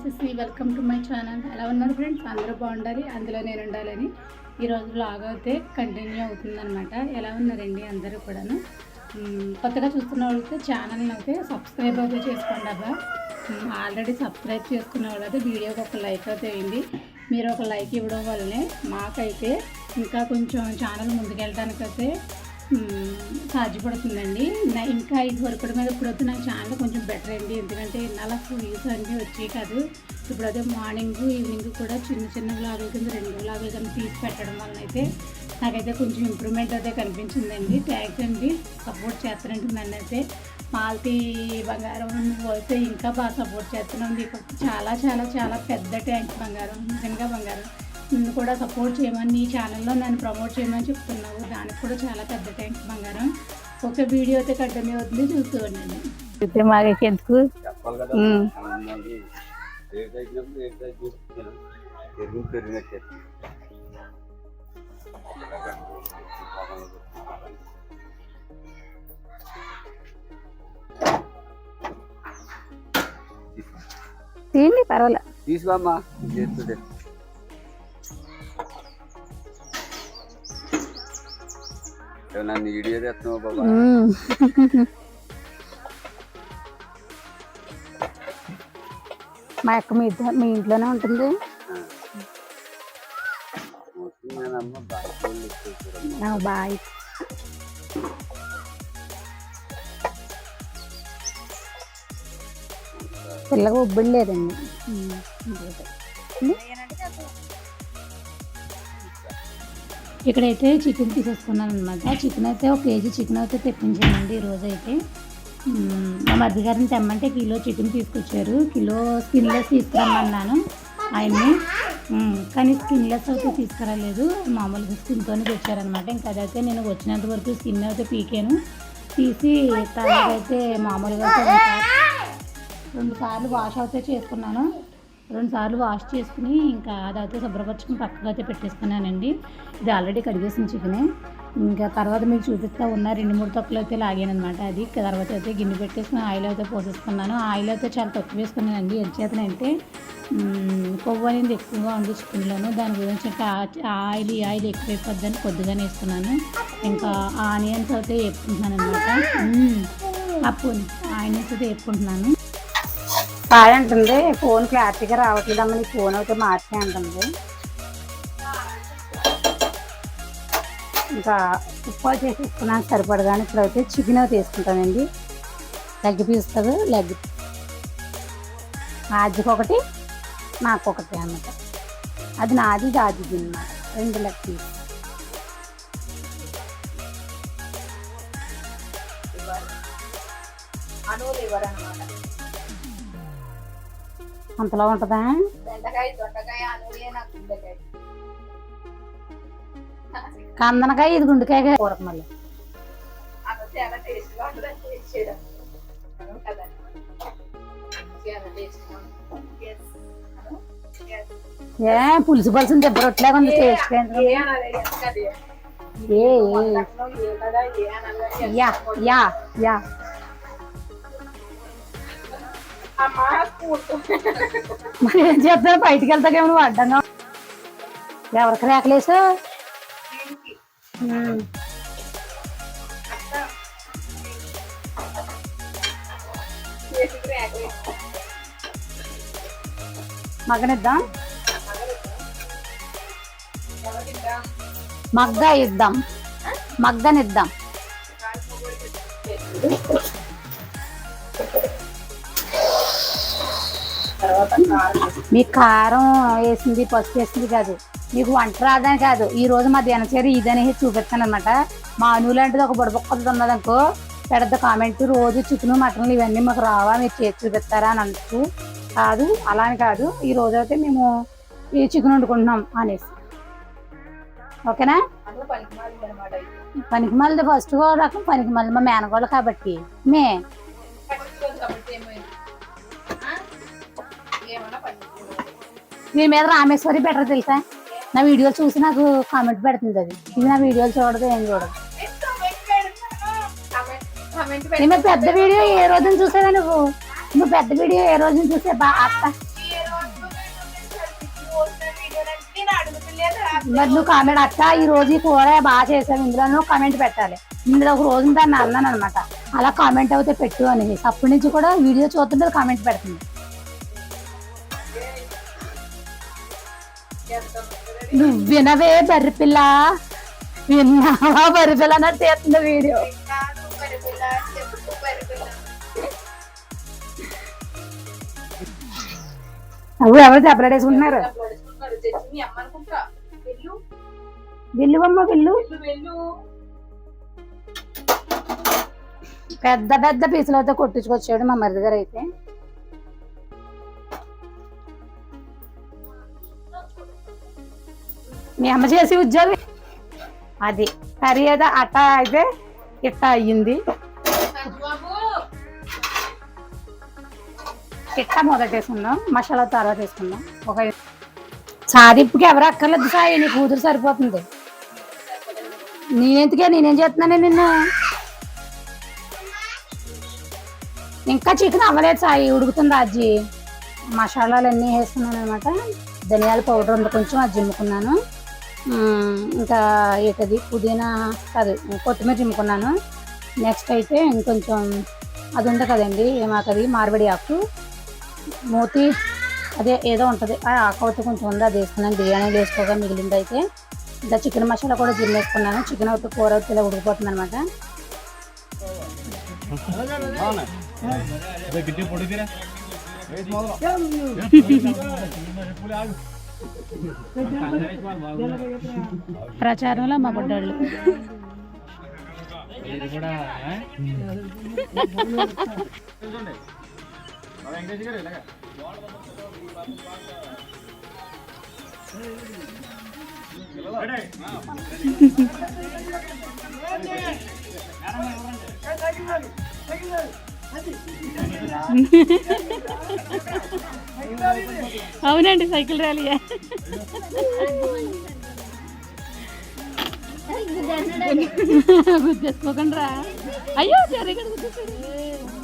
CC welcome to my channel. ఎలా ఉన్నారు friends? అందరూ బాగుండాలి, అందులో నేను ఉండాలని ఈరోజు బ్లాగ్ అయితే కంటిన్యూ అవుతుందన్నమాట. ఎలా ఉన్నారండి అందరూ కూడాను? కొత్తగా చూస్తున్న వాళ్ళైతే ఛానల్ని అయితే సబ్స్క్రైబ్ అయితే చేసుకోండి అబ్బా. ఆల్రెడీ సబ్స్క్రైబ్ చేసుకున్న వాళ్ళైతే వీడియోకి ఒక లైక్ అయితే వేయండి. మీరు ఒక లైక్ ఇవ్వడం వల్లనే మాకైతే ఇంకా కొంచెం ఛానల్ ముందుకెళ్ళడానికైతే సాధ్యపడుతుందండి. ఇంకా ఇది వరకు మీద ఇప్పుడైతే నా ఛానల్ కొంచెం బెటర్ అండి, ఎందుకంటే ఇన్నాళ్ళ వ్యూస్ అన్నీ వచ్చాయి కాదు. ఇప్పుడైతే మార్నింగ్ ఈవినింగ్ కూడా చిన్న చిన్న వ్లాగుల కింద 2 వ్లాగులు కింద తీసి పెట్టడం వలన అయితే నాకైతే కొంచెం ఇంప్రూవ్మెంట్ అయితే కనిపించిందండి. థ్యాంక్స్ అండి, సపోర్ట్ చేస్తారంటే నన్ను అయితే. మాల్తీ బంగారం అయితే ఇంకా బాగా సపోర్ట్ చేస్తున్నాం. మీకు చాలా చాలా చాలా పెద్ద థ్యాంక్స్ బంగారం, నిజంగా బంగారం. నన్ను కూడా సపోర్ట్ చేయమని, నీ ఛానల్లో నన్ను ప్రమోట్ చేయమని చెప్తున్నావు, దానికి కూడా చాలా పెద్ద థ్యాంక్స్ బంగారం. ఒక వీడియో అయితే కంటిన్యూ అవుతుంది, చూస్తూ ఉండండి. అయితే మాకెందుకు తీయండి, పర్వాలే తీసుకోమ్మా. నన్ను వీడియో తెస్తున్నావు బాబా. మా అక్క మీ ఇంట్లోనే ఉంటుంది. బాయ్. పిల్లగా ఉబ్బడి లేదండి. ఇక్కడైతే చికెన్ తీసేసుకున్నాను అనమాట. చికెన్ అయితే 1 కేజీ చికెన్ అయితే తెప్పించానండి ఈరోజు అయితే. మా మధ్యగారిని తెమ్మంటే కిలో చికెన్ తీసుకొచ్చారు. కిలో స్కిన్లెస్ తీసుకురమ్మన్నాను ఆయన్ని, కానీ స్కిన్లెస్ అయితే తీసుకురాలేదు, మామూలుగా స్కిన్తోనే తెచ్చారనమాట. ఇంకా అదైతే నేను వచ్చినంత వరకు స్కిన్ అయితే పీకాను, తీసి తలకైతే మామూలుగా 2 సార్లు వాష్ అయితే చేసుకున్నాను. 2 సార్లు వాష్ చేసుకుని ఇంకా అదైతే శుభ్రపరచుకుని పక్కగా అయితే పెట్టేసుకున్నానండి. ఇది ఆల్రెడీ కడిగేసిన చికెనే. ఇంకా తర్వాత మీకు చూపిస్తా ఉన్న 2-3 తొక్కలు అయితే లాగాను అనమాట. అది తర్వాత అయితే గిన్నె పెట్టేసుకుని ఆయిల్ అయితే పోసేసుకున్నాను. ఆయిల్ అయితే చాలా తక్కువ వేసుకున్నానండి, ఎంచేతనంటే కొవ్వు అనేది ఎక్కువగా ఉంది చికెన్లోను, దాని గురించి ఇంకా ఆయిల్ ఎక్కువైపోద్దని కొద్దిగానే వేసుకున్నాను. ఇంకా ఆనియన్స్ అయితే వేపుకుంటున్నాను అనమాట. ఆనియన్స్ అయితే వేపుకుంటున్నాను. బాగా అంటుంది, ఫోన్ క్లారిటీగా రావట్లేదమ్మా, నీ ఫోన్ అయితే మార్చే అంటుంది. ఇంకా ఉప్పు చేసేసుకున్నాను సరిపడగానే. ఇప్పుడైతే చికెన్ అయితే వేసుకుంటానండి. లెగ్ పీస్ కదా, లెగ్ ఆజికొకటి నాకొకటి అన్నమాట. అది నాది, ఇది ఆజిది అన్నమాట. 2 లెగ్ పీస్. అంతలో ఉంటుందా? కందనకాయ, ఇది గుండెకాయ కూరకు మళ్ళీ. పులుసు పలుసుని దెబ్బరొట్టలేగా ఉంది టేస్ట్. యా యా యా మరి ఏం చేస్తాను, బయటికి వెళ్తాకేమో నువ్వు అడ్డంగా. ఎవరికి రేకలేసా? మగ్గనిద్దాం, మగ్గనిద్దాం. మీకు కారం వేసింది, పసుపు వేసింది కాదు, మీకు వంట రాదని కాదు, ఈరోజు మా దినచర్య ఇదనేసి చూపిస్తాను అనమాట. మా అనులాంటిది ఒక బుడబొక్కది ఉన్నదనుకో పెద్ద కామెంట్, రోజు చికెన్ మటన్లు ఇవన్నీ మాకు రావా, మీరు చేసి చూపిస్తారా అని అంటూ కాదు, అలా అని కాదు. ఈ రోజు అయితే మేము ఈ చికెన్ వండుకుంటున్నాం అనేసి. ఓకేనా? పనికి మళ్ళీ ఫస్ట్ రకం పనికి మళ్ళీ మా మేనగోళ్ళు కాబట్టి మీ మీద రామేశ్వరి బెటర్ తెలుసా? నా వీడియోలు చూసి నాకు కామెంట్ పెడుతుంది. అది ఇది నా వీడియోలు చూడదు, ఏం చూడదు. పెద్ద వీడియో ఏ రోజున చూసేదా నువ్వు? నువ్వు పెద్ద వీడియో ఏ రోజున చూసే అత్త మరి నువ్వు కామెంట్ అక్క ఈ రోజు ఈ కూర బాగా చేసావు ఇందులో నువ్వు కామెంట్ పెట్టాలి. ఇందులో ఒక రోజు దాన్ని అన్నాను అనమాట, అలా కామెంట్ అయితే పెట్టు అనేసి. అప్పటి నుంచి కూడా వీడియో చూస్తుంటే కామెంట్ పెడుతుంది. నువ్వు వినవే బర్రెపిల్ల, విన్నావా బర్రెపిల్ల అన్నట్టు చేస్తుంది వీడియో. అవి ఎవరు సెపరేట్ వేసుకుంటున్నారు? వెల్లువమ్మ వెళ్ళు. పెద్ద పెద్ద పీసులు అయితే కొట్టించుకొచ్చాడు మా మరిది గారు అయితే. మీ అమ్మ చేసి ఉద్యోగం అది కర్రీ అయితే అట్టా అయితే ఇట్టా అయ్యింది. ఇట్టా మొదట వేసుకుందాం, మసాలా తర్వాత వేసుకుందాం. ఒక సాదిప్పుకి ఎవరు అక్కర్లేదు సాయి, నీ కూతురు సరిపోతుంది. నేనేం చేస్తున్నానే నిన్ను. ఇంకా చికెన్ అవ్వలేదు సాయి, ఉడుకుతుంది అజ్జి. మసాలాలు అన్నీ వేసుకున్నాను అనమాట. ధనియాల పౌడర్ ఉంది కొంచెం, అది జిమ్ముకున్నాను. ఇంకా ఏంటది పుదీనా కాదు కొత్తిమీర జిమ్ముకున్నాను. నెక్స్ట్ అయితే ఇంకొంచెం అది ఉంది కదండి ఏమాకది మార్బడి ఆకు మూతి అదే ఏదో ఉంటుంది ఆ ఆకు అయితే కొంచెం ఉంది, అది వేసుకున్నాను. బిర్యానీలు వేసుకోగా మిగిలింది అయితే. ఇంకా చికెన్ మసాలా కూడా జిమ్ వేసుకున్నాను. చికెన్ అవుతే కూర అవుతే ఇలా ఉడికిపోతుంది అనమాట. ప్రచారంలో మా బుడ్డాళ్ళు అవునండి సైకిల్ ర్యాలీయే. గుర్తేసుకోకండి రా. అయ్యో జరిగదు గుర్తేసుకోండి.